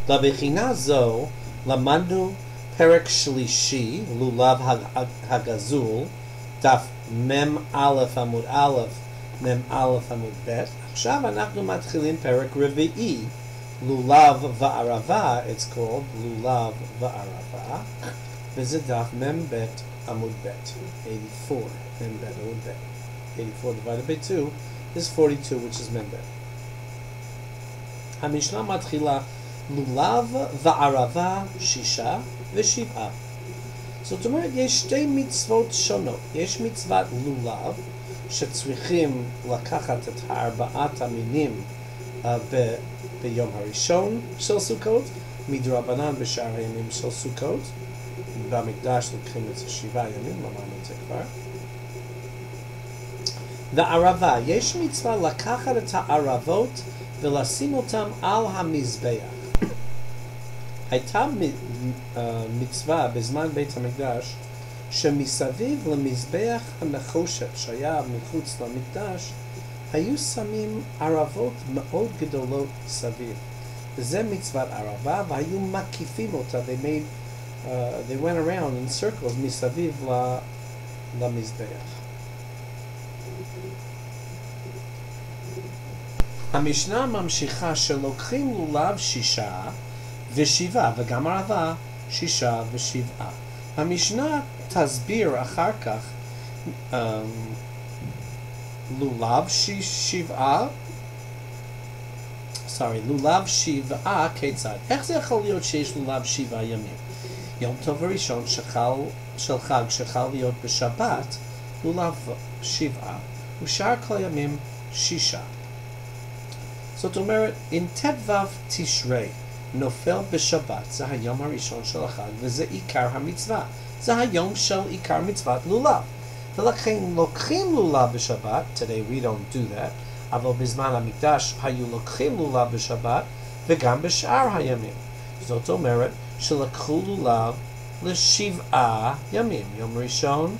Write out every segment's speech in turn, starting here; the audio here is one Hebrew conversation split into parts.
לבחינה זו למדנו פרק שלישי, לולב הגזול, דף מ"א עמוד א', מ"א עמוד ב'. עכשיו אנחנו מתחילים פרק רביעי, לולב וערבה, it's called לולב וערבה, וזה דף מ"ב עמוד ב', 84, מ"ב עמוד ב'. 84 divided by 2 is 42, which is מ"ב. המשנה מתחילה לולב וערבה 6 ו7. זאת אומרת, יש שתי מצוות שונות. יש מצוות לולב, שצריכים לקחת את ארבעת המינים ביום הראשון של סוכות, מדרבנן בשאר הימים של סוכות. במקדש לוקחים את זה 7 ימים, אמרנו את זה כבר. וערבה, יש מצווה לקחת את הערבות ולשים אותם על המזבח. הייתה מצווה בזמן בית המקדש שמסביב למזבח הנחושת שהיה מחוץ למקדש היו שמים ערבות מאוד גדולות סביב. וזה מצוות ערבה, והיו מקיפים אותה. They went around in circles מסביב למזבח. המשנה ממשיכה שלוקחים לולב 6 ו7 וגם ערבה 6 ו7. המשנה תסביר אחר כך לולב 7 כיצד? איך זה יכול להיות שיש לולב 7 ימים? יום טוב הראשון של חג שחל להיות בשבת, לולב 7, ושאר כל ימים 6. זאת אומרת, אם ט"ו תשרי נופל בשבת, זה היום הראשון של החג, וזה עיקר המצווה. זה היום של עיקר מצוות לולב. ולכן לוקחים לולב בשבת, today we don't do that, אבל בזמן המקדש היו לוקחים לולב בשבת, וגם בשאר הימים. זאת אומרת, שלקחו לולב ל7 ימים. יום ראשון,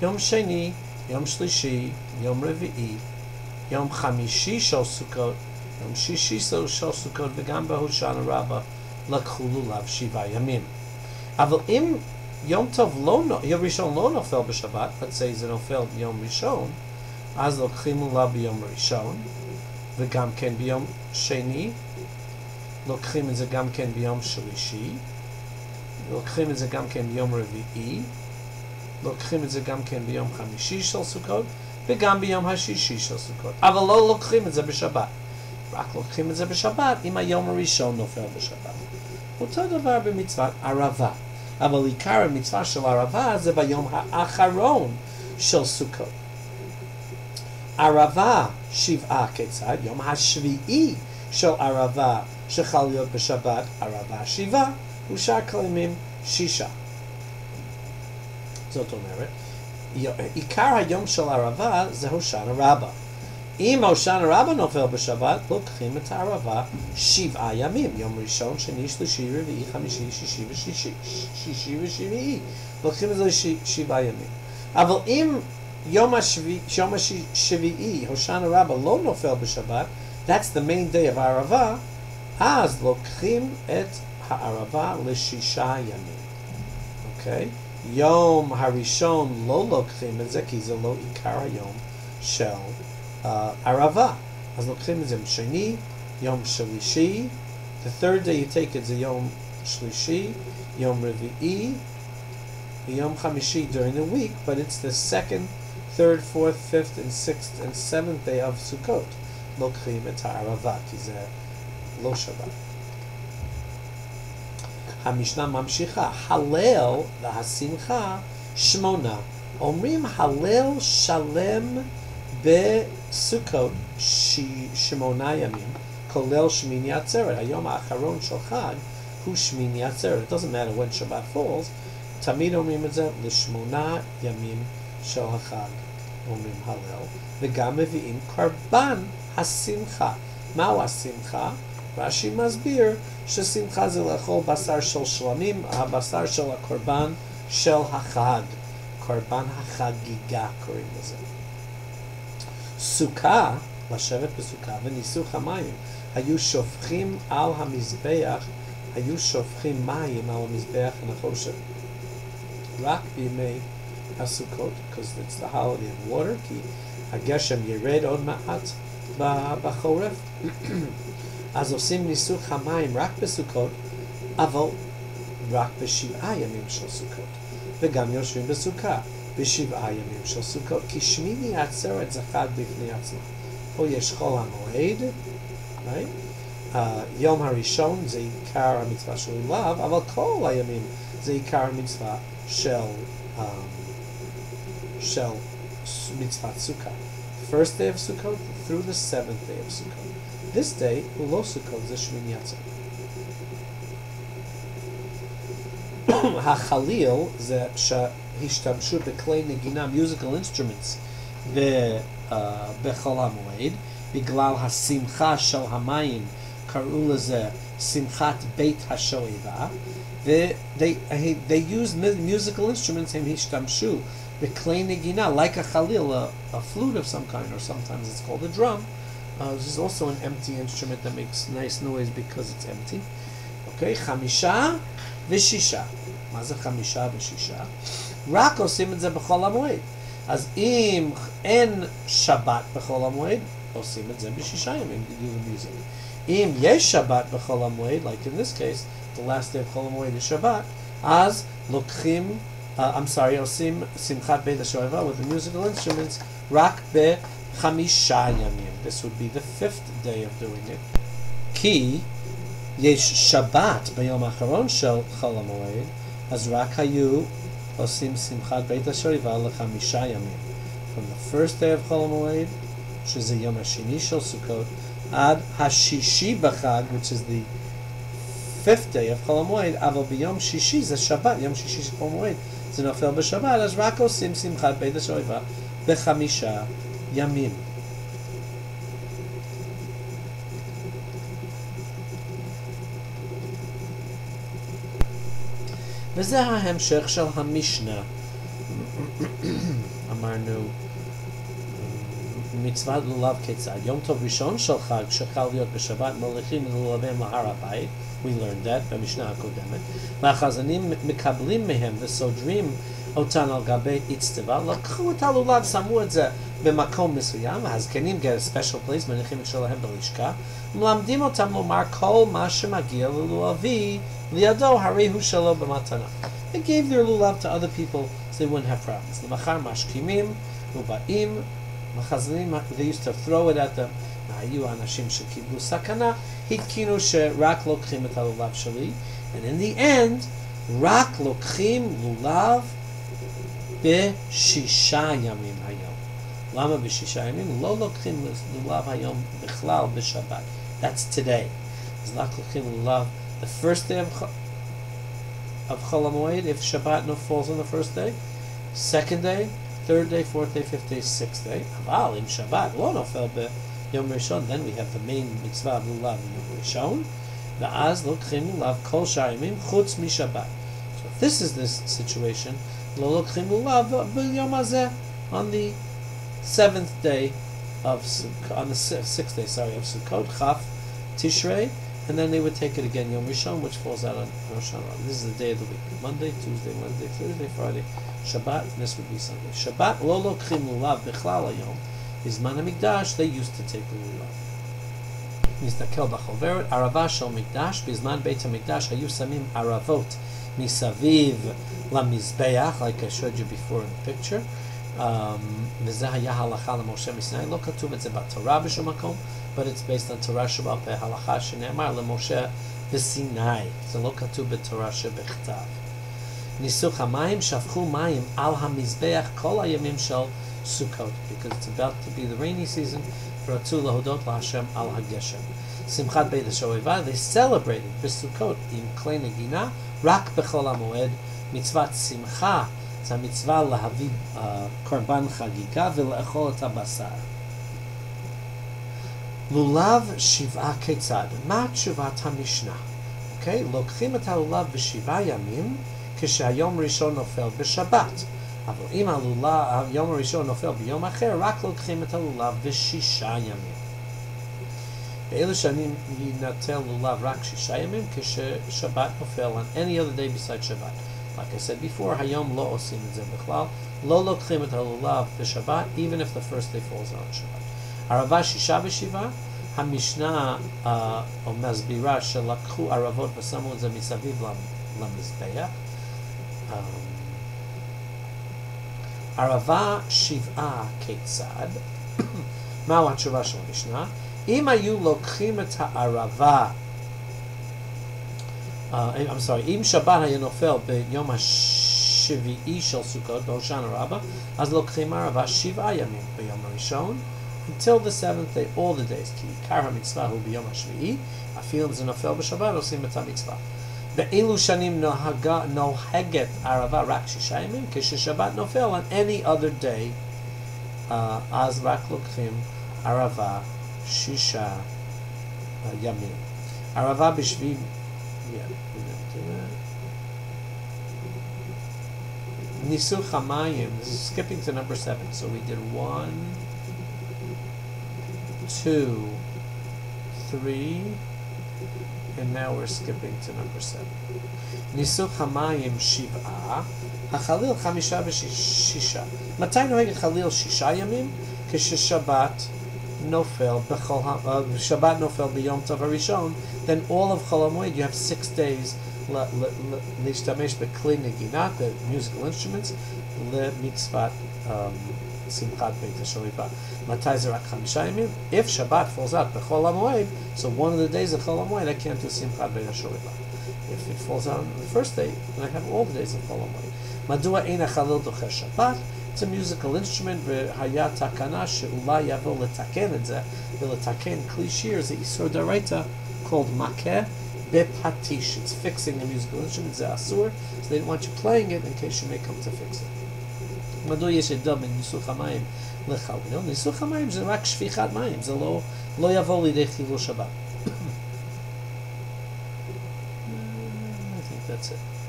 יום שני, יום שלישי, יום רביעי, יום חמישי של סוכות, יום שישי של סוכות, וגם בהושענא רבה לקחו לולב 7 ימים. אבל אם יום ראשון לא נופל בשבת, let's say זה נופל ביום ראשון, אז לוקחים לולב ביום ראשון, וגם כן ביום שני, לוקחים את זה גם כן ביום שלישי, לוקחים את זה גם כן ביום רביעי, לוקחים את זה גם כן ביום חמישי של סוכות, וגם ביום השישי של סוכות. אבל לא לוקחים את זה בשבת. רק לוקחים את זה בשבת אם היום הראשון נופל בשבת. אותו דבר במצוות ערבה. אבל עיקר המצווה של ערבה זה ביום האחרון של סוכות. ערבה 7 כיצד? יום השביעי של ערבה שחל להיות בשבת, ערבה 7, ושאר כל ימים 6. זאת אומרת, עיקר היום של ערבה זה הושענא רבה. אם הושענא רבה נופל בשבת, לוקחים את הערבה 7 ימים. יום ראשון, שני, שלישי, רביעי, חמישי, שישי ושביעי. לוקחים את זה 7 ימים. אבל אם יום השביעי, הושענא רבה, לא נופל בשבת, that's the main day of הערבה, אז לוקחים את הערבה ל6 ימים. אוקיי? יום הראשון לא לוקחים את זה, כי זה לא עיקר היום של ערבה. אז לוקחים את זה שני, יום שלישי, the third day you take it זה יום שלישי, יום רביעי, ויום חמישי during the week, but it's the second, third, fourth, fifth, and sixth, and seventh day of Sukkot. לוקחים את הערבה, כי זה לא שבת. המשנה ממשיכה, הלל והשמחה 8. אומרים הלל שלם בסוכות 8 ימים, כולל שמיני עצרת. היום האחרון של חג הוא שמיני עצרת. It doesn't matter when Shabbat falls. תמיד אומרים את זה ל8 ימים של החג. אומרים הלל. וגם מביאים קורבן השמחה. מהו השמחה? רש"י מסביר ששמחה זה לאכול בשר של שלמים, הבשר של הקורבן של החג. קורבן החגיגה קוראים לזה. סוכה, לשבת בסוכה וניסוך המים, היו שופכים על המזבח היו שופכים מים על המזבח הנחושת. רק בימי הסוכות, because it's the holiday of water, כי הגשם ירד עוד מעט בחורף. אז עושים ניסוך המים רק בסוכות, אבל רק בשבעה ימים של סוכות. וגם יושבים בסוכה בשבעה ימים של סוכות, כי שמיני עצרת זה חג בפני עצמה. פה יש חול המועד, right? יום הראשון זה עיקר המצווה של לולב, אבל כל הימים זה עיקר המצווה של מצוות סוכה. First day of Sukkot through the 7th day of Sukkot. This day הוא לא סוכות, זה שמיני עצרת. החליל זה שהשתמשו בכלי נגינה, musical instruments, בחול המועד, בגלל השמחה של המים, קראו לזה שמחת בית השואבה, they used musical instruments, הם השתמשו בכלי נגינה, like a chalil, a flute of some kind, or sometimes it's called a drum. This is also an empty instrument that makes nice noise because it's empty. Okay, חמישה ושישה. מה זה חמישה ושישה? רק עושים את זה בחול המועד. אז אם אין שבת בחול המועד, עושים את זה בשישה ימים, you do the music. אם יש שבת בחול המועד, like in this case, the last day of חול המועד is שבת, אז לוקחים, עושים שמחת בית השואבה with the musical instruments רק בחמישה ימים. This would be the 5th day of doing it. כי יש שבת ביום האחרון של חול המועד, אז רק היו עושים שמחת בית השואבה לחמישה ימים. From the first day of חול המועד, שזה יום השני של סוכות, עד השישי בחג, which is the 5th day of חול המועד, אבל ביום שישי זה שבת, יום שישי של חול המועד, זה נופל בשבת, אז רק עושים שמחת בית השואבה בחמישה ימים. וזה ההמשך של המשנה. אמרנו, מצוות לולב כיצד. יום טוב ראשון של חג שחל להיות בשבת, מוליכים לולבים להר הבית. We learned that במשנה הקודמת. והחזנים מקבלים מהם וסודרים אותן על גבי אצטבה, לקחו את הלולב, שמו את זה במקום מסוים, והזקנים get a special place, מניחים את שלהם בלשכה, מלמדים אותם לומר כל מה שמגיע ללולבי לידו, הרי הוא שלו במתנה. They gave their lulav to other people so they wouldn't have problems. למחר משכימים ובאים, החזנים, they used to throw it at them, היו אנשים שקיבלו סכנה, התקינו שרק לוקחים את הלולב שלי, and in the end, רק לוקחים לולב בשישה ימים היום. למה בשישה ימים? לא לוקחים לולב היום בכלל בשבת. That's today. אז רק לוקחים לולב the first day of Chol HaMoed, if Shabbat no falls on the first day, second day, third day, fourth day, fifth day, sixth day. אבל אם שבת לא נופל ביום ראשון, then we have the main mitzvah of lulav ביום ראשון, ואז לוקחים לולב כל שאר ימים חוץ משבת. So if this is this situation, לא לוקחים לולב ביום הזה, on the 7th day of Sukkot, on the 6th day, sorry, of Sukkot, Chaf, Tishrei, and then they would take it again Yom Rishon, which falls out on Rosh Hashanah. This is the day of the week. Monday, Tuesday, Wednesday, Thursday, Friday, Shabbat, and this would be Sunday. Shabbat, lo lokchim lulav bichlal hayom. Bizman HaMikdash, they used to take the lulav. Nistakel b'choveret, arava shel mikdash, bizman Beit HaMikdash, hayu samim aravot misaviv lamizbeach, like I showed you before in the picture. וזה היה הלכה למשה מסיני, לא כתוב את זה בתורה בשום מקום, but it's based on תורה שבעל פה, הלכה שנאמר למשה בסיני, זה לא כתוב בתורה שבכתב. ניסוך המים, שפכו מים על המזבח כל הימים של סוכות, because it's about to be the rainy season, ורצו להודות להשם על הגשם. שמחת בית השואבה, they celebrated בסוכות עם כלי נגינה, רק בחול המועד, מצוות שמחה, זה המצווה להביא קורבן חגיגה ולאכול את הבשר. לולב שבעה כיצד? מה תשובת המשנה? אוקיי? לוקחים את הלולב בשבעה ימים, כשהיום הראשון נופל בשבת. אבל אם היום הראשון נופל ביום אחר, רק לוקחים את הלולב בשישה ימים. באלו שנים יינטל לולב רק 6 ימים, כששבת נופל on any other day besides שבת. Like I said before, היום לא עושים את זה בכלל. לא לוקחים את הלולב בשבת, even if the first day falls on שבת. ערבה 6 ו7, המשנה מסבירה שלקחו ערבות ושמו את זה מסביב למזבח. ערבה 7 כיצד? מהו התשובה של המשנה? אם היו לוקחים את הערבה, אם שבת היה נופל ביום השביעי של סוכות, בהושענא רבה, אז לוקחים ערבה 7 ימים ביום הראשון, until the seventh day, all the days, כי עיקר המצווה הוא ביום השביעי, אפילו אם זה נופל בשבת, עושים את המצווה. באילו שנים נוהגת ערבה רק 6 ימים, כששבת נופל on any other day, אז רק לוקחים ערבה 6 ימים. ערבה בשביעי, ניסוך המים, this is skipping to number 7, so we did 1, 2, 3, and now we're skipping to number 7. ניסוך המים 7, החליל 5 ו6. מתי נוהגת חליל 6 ימים? כששבת נופל שבת נופל ביום טוב הראשון, then all of חול המועד, you have 6 days להשתמש בכלי נגינה, the musical instruments, למצוות שמחת בית השואבה. מתי זה רק 5 ימים? If שבת falls out בחול המועד, so one of the days of חול המועד, I can't do שמחת בית השואבה. If it falls out on the first day, then I have all the days of חול המועד. מדוע אין החליל דוחה שבת? It's a musical instrument, והיה תקנה שאולי יבוא לתקן את זה, ולתקן כלי שיר, זה איסור דרייתא, called מכה בפטיש. It's fixing a musical instrument, זה אסור, so they don't want you playing it in case you may come to fix it. מדוע יש הבדל בין ניסוך המים לחליל? ניסוך המים זה רק שפיכת מים, זה לא יבוא לידי חילול שבת. I think that's it.